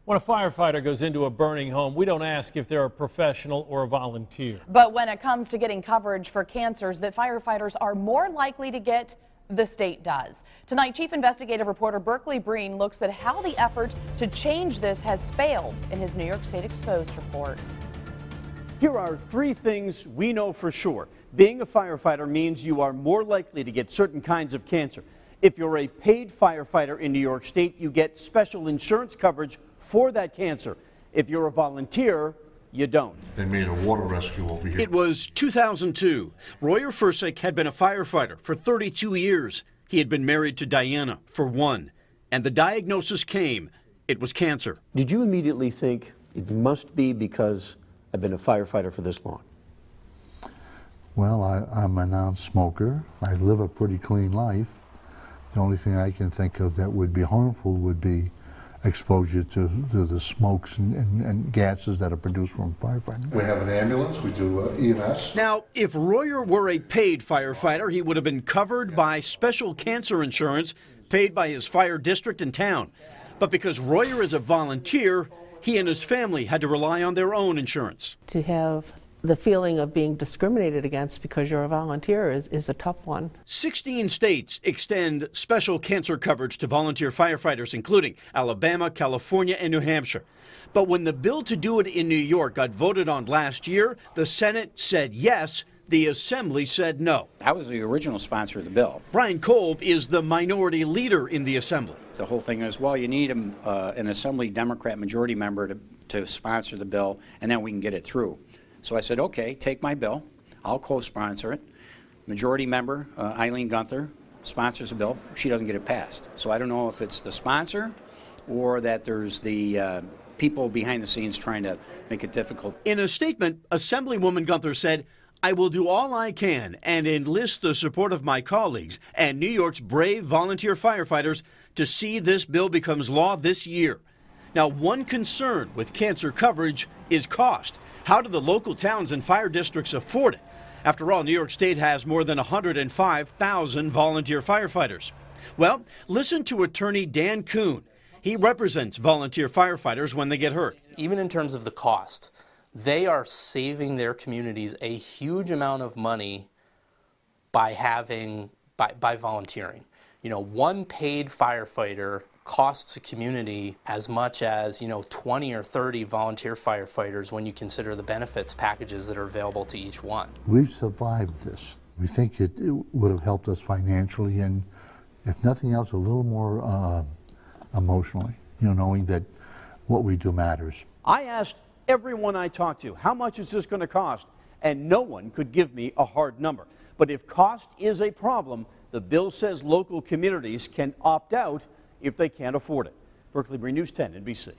When a firefighter goes into a burning home, we don't ask if they're a professional or a volunteer. But when it comes to getting coverage for cancers that firefighters are more likely to get, the state does. Tonight, Chief Investigative Reporter Berkeley Breen looks at how the effort to change this has failed in his New York State Exposed report. Here are 3 things we know for sure. Being a firefighter means you are more likely to get certain kinds of cancer. If you're a paid firefighter in New York State, you get special insurance coverage for that cancer. If you're a volunteer, you don't. They made a water rescue over here. It was 2002. Royer Fursick had been a firefighter for 32 years. He had been married to Diana for 1. And the diagnosis came. It was cancer. Did you immediately think it must be because I've been a firefighter for this long? Well, I'm a non-smoker. I live a pretty clean life. The only thing I can think of that would be harmful would be exposure to the smokes and gases that are produced from firefighting. We have an ambulance, we do EMS. Now, if Royer were a paid firefighter, he would have been covered by special cancer insurance paid by his fire district and town. But because Royer is a volunteer, he and his family had to rely on their own insurance. To have the feeling of being discriminated against because you're a volunteer is a tough one. 16 states extend special cancer coverage to volunteer firefighters, including Alabama, California, and New Hampshire. But when the bill to do it in New York got voted on last year, the Senate said yes, the Assembly said no. I was the original sponsor of the bill. Brian Kolb is the minority leader in the Assembly. The whole thing is, well, you need an Assembly Democrat majority member to sponsor the bill, and then we can get it through. So I said, okay, take my bill. I'll co-sponsor it. Majority member, Aileen Gunther, sponsors the bill. She doesn't get it passed. So I don't know if it's the sponsor or that there's the people behind the scenes trying to make it difficult. In a statement, Assemblywoman Gunther said, I will do all I can and enlist the support of my colleagues and New York's brave volunteer firefighters to see this bill becomes law this year. Now, one concern with cancer coverage is cost. How do the local towns and fire districts afford it? After all, New York State has more than 105,000 volunteer firefighters. Well, listen to attorney Dan Kuhn. He represents volunteer firefighters when they get hurt. Even in terms of the cost, they are saving their communities a huge amount of money by volunteering. You know, one paid firefighter costs a community as much as, 20 or 30 volunteer firefighters when you consider the benefits packages that are available to each one. We've survived this. We think it would have helped us financially and, if nothing else, a little more emotionally, knowing that what we do matters. I asked everyone I talked to, how much is this going to cost? And no one could give me a hard number. But if cost is a problem, the bill says local communities can opt out if they can't afford it. Berkeley Breen, News 10, NBC.